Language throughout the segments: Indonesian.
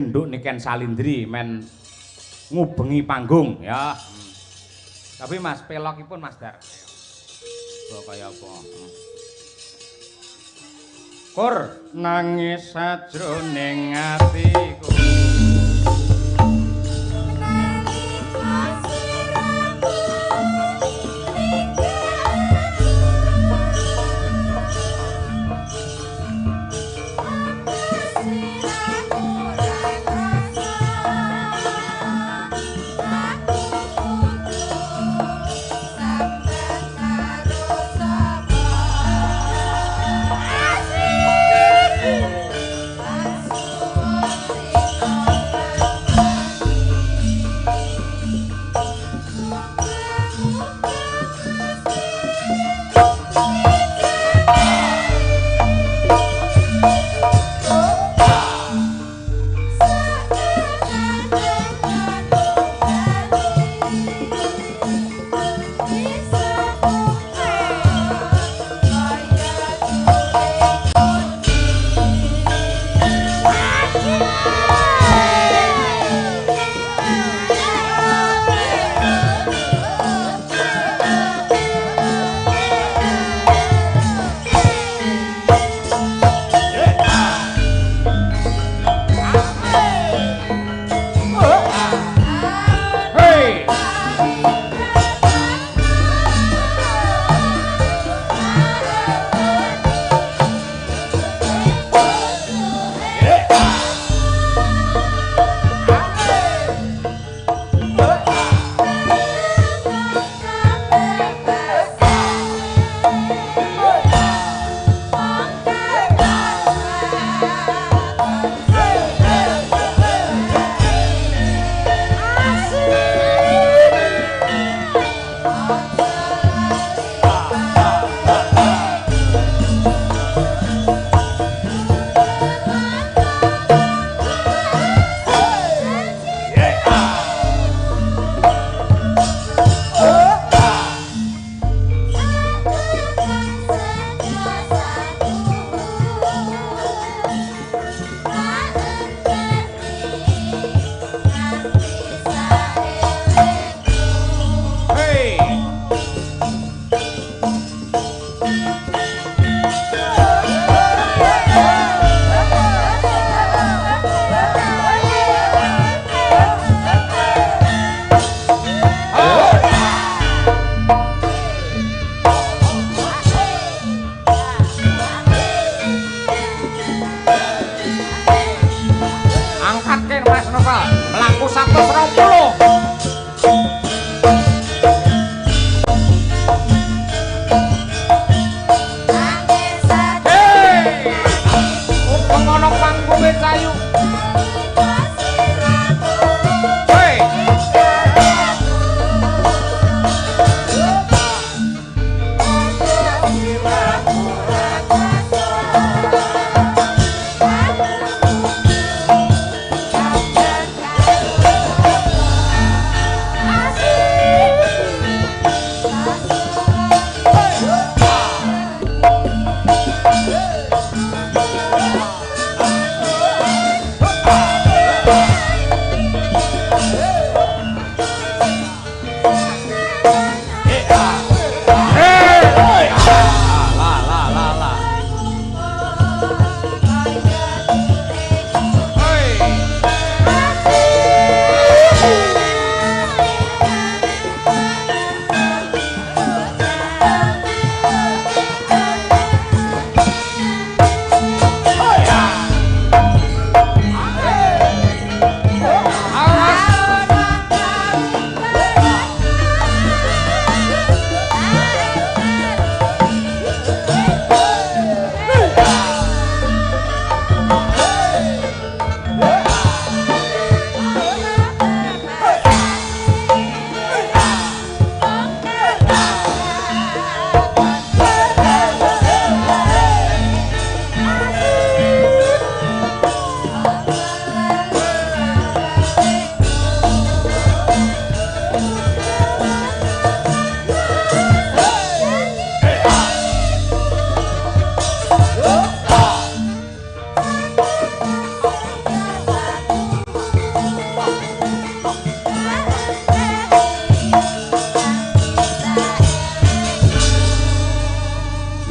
nduk niken Salindri men ngubengi panggung ya. Tapi Mas pelokipun Mas Dar. Kaya apa? Kur nangis sajroning atiku.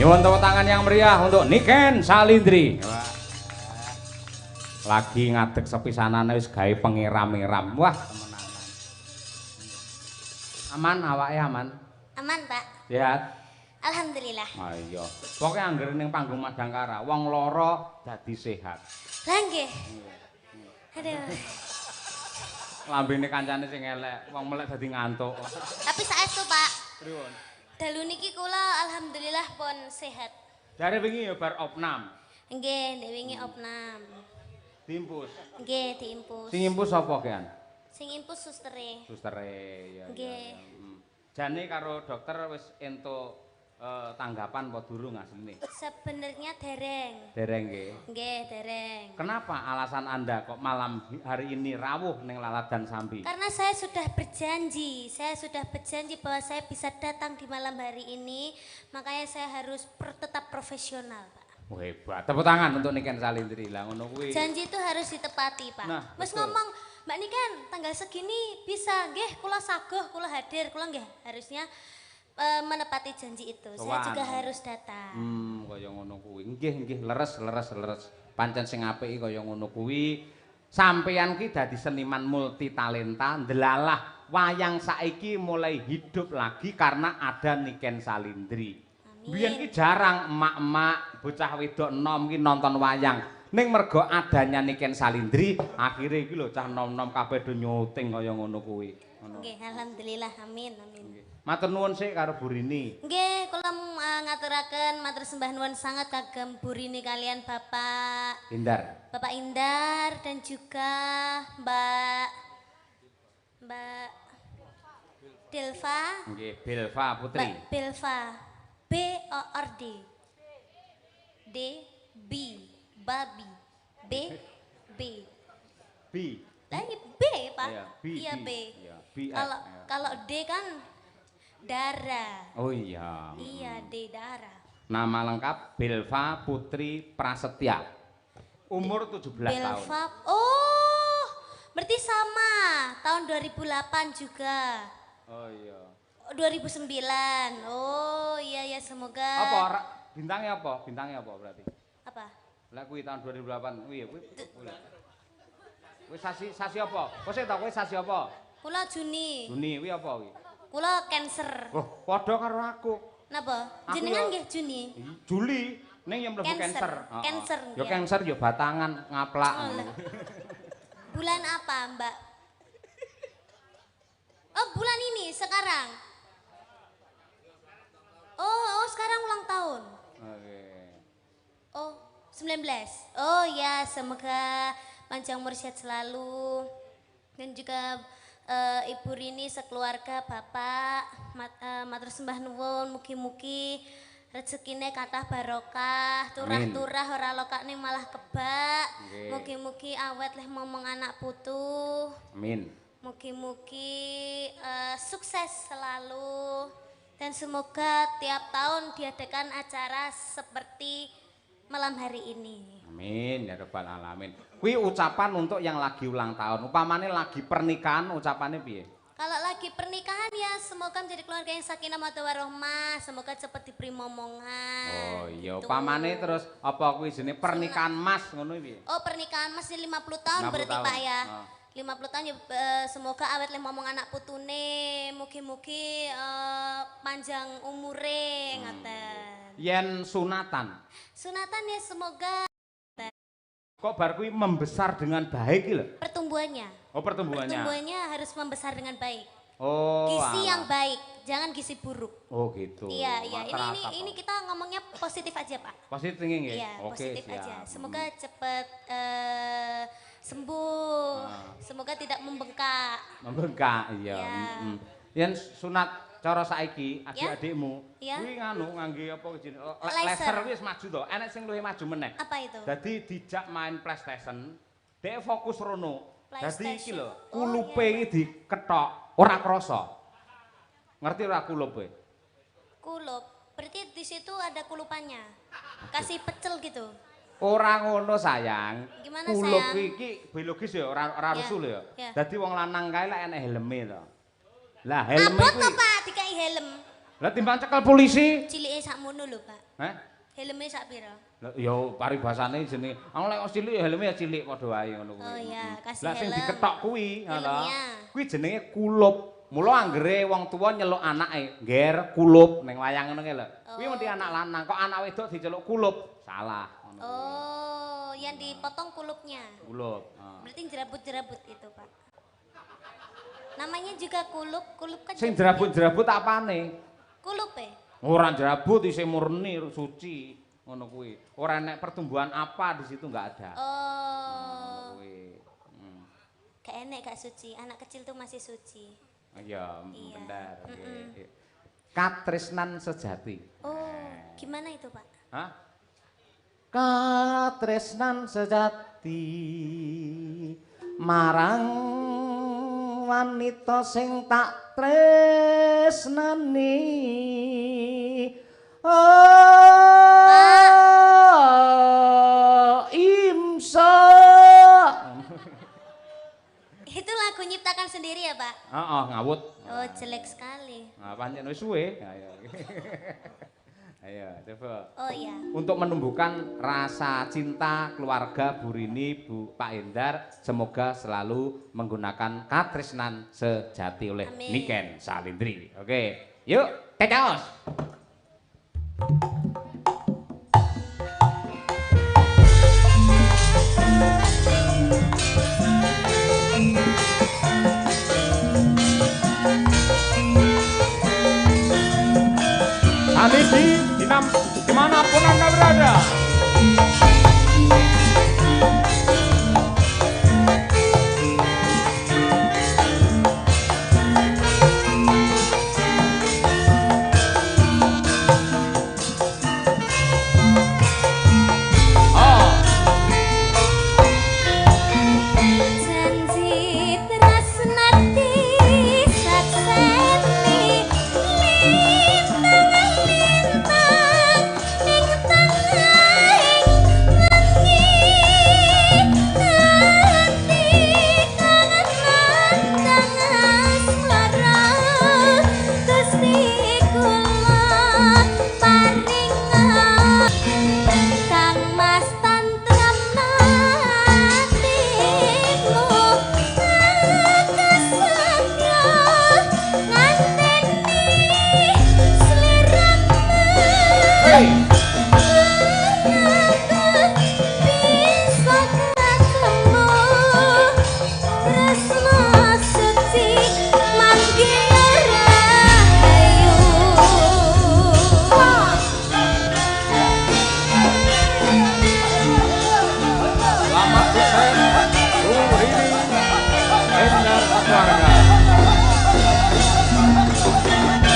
Mohon tepuk tangan yang meriah untuk Niken Salindri. Lagi ngadeg sepisanane wis gawe pengiram-iram. Wah, temenan. Aman awake aman? Aman, Pak. Sehat. Alhamdulillah. Ayo. Pokoke anggere ning panggung Madangkara, wong lara dadi sehat. Lah nggih. Aduh. Lambene kancane sing elek, wong melek dadi ngantuk. Tapi saestu, Pak. Pripun? Dalu niki kula alhamdulillah pun sehat. Jare wingi ya bar opnam. Nggih, ndek wingi opnam. Diimpus. Nggih, diimpus. Sing impus sapa kean? Sing impus sustere. Sustere ya. Nggih. Jane karo dokter wis entuk tanggapan apa durung asline? Sebenarnya dereng. Dereng nggih. Nggih, dereng. Kenapa alasan Anda kok malam hari ini rawuh ning Laladan Sambi? Karena saya sudah berjanji bahwa saya bisa datang di malam hari ini, makanya saya harus tetap profesional, Pak. Oh, hebat. Tepuk tangan untuk Niken Salindri lah ngono kuwi. Janji itu harus ditepati, Pak. Nah, Wes betul. ngomong, Mbak Niken, tanggal segini bisa, nggih, kula saguh, kula hadir, kula nggih harusnya menepati janji itu. Saya juga harus datang. Kaya ngono kuwi. Nggih, leres. Pancen sing apik kaya ngono kuwi. Sampeyan ki dadi seniman multi talenta, ndelalah wayang saiki mulai hidup lagi karena ada Niken Salindri. Biyen ki jarang emak-emak, bocah wedok enom ki nonton wayang. Ning mergo adanya Niken Salindri, akhire iki lho cah nom-nom kabeh do nyuting kaya ngono kuwi. Nggih, alhamdulillah, amin. Matur nuwun sik karo Bu Rini. Nggih, kula ngaturaken matur sembah nuwun sangat kagem Bu Rini kalian Bapak Indar dan juga Mbak Delva. Nggih, Belva Putri. Mbak Belva. BORD. D B babi. B. Lah ini B, Pak. Iya, B. Kalau D kan darah. Oh iya. Iya, D darah. Nama lengkap Belva Putri Prasetya. Umur 17 tahun. Belva. Oh, berarti sama. Tahun 2008 juga. Oh iya. 2009. Oh, iya semoga. Apa bintangnya apa? Bintangnya apa berarti? Apa? Lah kuwi tahun 2008 kuwi. Kuwi sasi apa? Kok sik ta kuwi sasi apa? Kula Juni. Juni kuwi apa kuwi? Kula Cancer. Oh, padha karo aku. Napa? Jenengan nggih Juni. Juli ning yang mlebu Cancer. Cancer. Ya Cancer ya batangan ngaplak. Bulan apa, Mbak? Oh, bulan ini sekarang. Oh, sekarang ulang tahun. Oke. Oh, 19. Oh ya, semoga panjang umur sehat selalu. Dan juga Ibu Rini sekeluarga, Bapak, matur sembah nuwun, mugi-mugi rezekine kathah barokah, turah-turah ora lokane malah kebak. Mugi-mugi awet leh momong anak putu. Amin. Mugi-mugi sukses selalu. Dan semoga tiap tahun diadakan acara seperti malam hari ini. Amin ya rabbal alamin. Kuwi ucapan untuk yang lagi ulang tahun. Upamane lagi pernikahan ucapannya piye? Kalau lagi pernikahan ya semoga menjadi keluarga yang sakinah mawaddah warahmah, semoga cepat diberi momongan. Oh iya, gitu. upamane terus apa kuwi jenenge pernikahan Mas ngono piye? Oh, pernikahan Mas 50 tahun 50 berarti tahun. Pak ya. Oh. 50 tahun ya, semoga awet leh ngomong anak putune, mugi-mugi panjang umure ngaten. Yen sunatan. Sunatan ya semoga Kok bar kuwi membesar dengan baik iki lho. pertumbuhannya. Oh, pertumbuhannya. Pertumbuhannya harus membesar dengan baik. Oh. Gizi yang baik, jangan gizi buruk. Oh, gitu. Iya. Terasa, Ini kita ngomongnya positif aja, Pak. positif nggih. Iya, Oke, positif siap. aja. Semoga cepat sembuh. Semoga tidak membengkak. Membengkak, iya. Ya. Yen sunat cara saiki adik-adikmu Ya. kuwi nganu ngangge apa jenenge Laser. laser wis maju to. Enek sing luwih maju meneh. Apa itu? Dadi dijak main PlayStation, dhek fokus rono. Dadi iki lho, PlayStation. kulupe Oh, iki diketok, ora krasa. Ngerti ora kulupe? Kulup. Berarti di situ ada kulupannya. Kasih pecel gitu. Ora ngono sayang. Gimana, Kulup sayang? iki biologis ya, ora Ya, rusuh ya. ya. Dadi wong lanang kae lek enek helme to. Lah helme Abot kuwi to, Pak, dikai helm. Lah timbang cekel polisi. Cilike sakmono lho, Pak. Heh? Helme sak pira? Lah ya paribasane jenenge. Aku lek cilik ya helme ya cilik padha wae ngono kuwi. Oh iya, kasih Lah sing helm. diketok kuwi, ngono. Helmnya. Kuwi jenenge kulup. Mula anggere wong tuwa nyeluk anake, ngger kulup ning wayang ngono ki lho. Kuwi mesti anak lanang, kok anak wedok diceluk kulup. Salah ngono. Oh, yang dipotong kulupnya. Kulup. Berarti jerabut-jerabut itu, Pak. Namanya juga kulup, kulup kan. Sing jerabut-jerabut apane? Kulup ya? Ora jerabut isih murni suci ngono kuwi. Ora enek pertumbuhan apa di situ enggak ada. Oh. Kuwi. Gak enek gak suci, anak kecil tuh masih suci. Iya, Iya. bener. Oke. Katresnan sejati. Oh, gimana itu, Pak? Hah? Katresnan sejati marang wanita sing tak tresnani. Oh, imsa. Itu lagu nyiptakan sendiri ya, Pak? Heeh, ngawut. Oh, jelek sekali. Nah, pancen wis suwe. Ayo. Ayo, coba. Oh iya. Untuk menumbuhkan rasa cinta keluarga Bu Rini, Pak Endar, semoga selalu menggunakan katresnan sejati oleh Amin. Niken Salindri. Oke, yuk, tetos. Sanidi, dimanapun Anda berada. Janji tresnati sakseni lintang-lintang ing tengahing lengi ati kangen nandang asmara Gusti kula paringan Kang Mas tantram atimu kesakya nganteni sliramu Hey. bisa ketemu tresno suci manggil rahayu Selamat sukses, Bu Rini, Endar sekeluarga.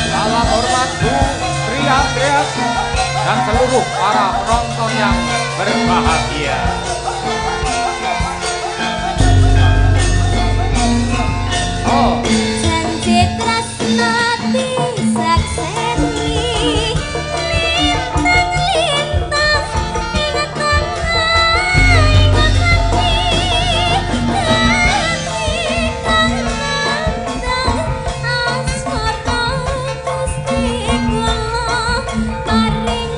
Salam hormat Bu Tria dan seluruh para penonton yang berbahagia. Oh, janji tresnati sakseni lintang-lintang ing tengahing lengi ati kangen asmara Gusti kula paring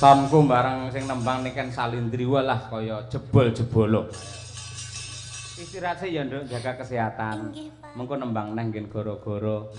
Keratonku bareng sing nembang niken Salindri walah kaya jebol-jebolo. Istirahat sih ya, Nduk, jaga kesehatan. Inggih, Pak. Mengko nembang neh nggen goro-goro.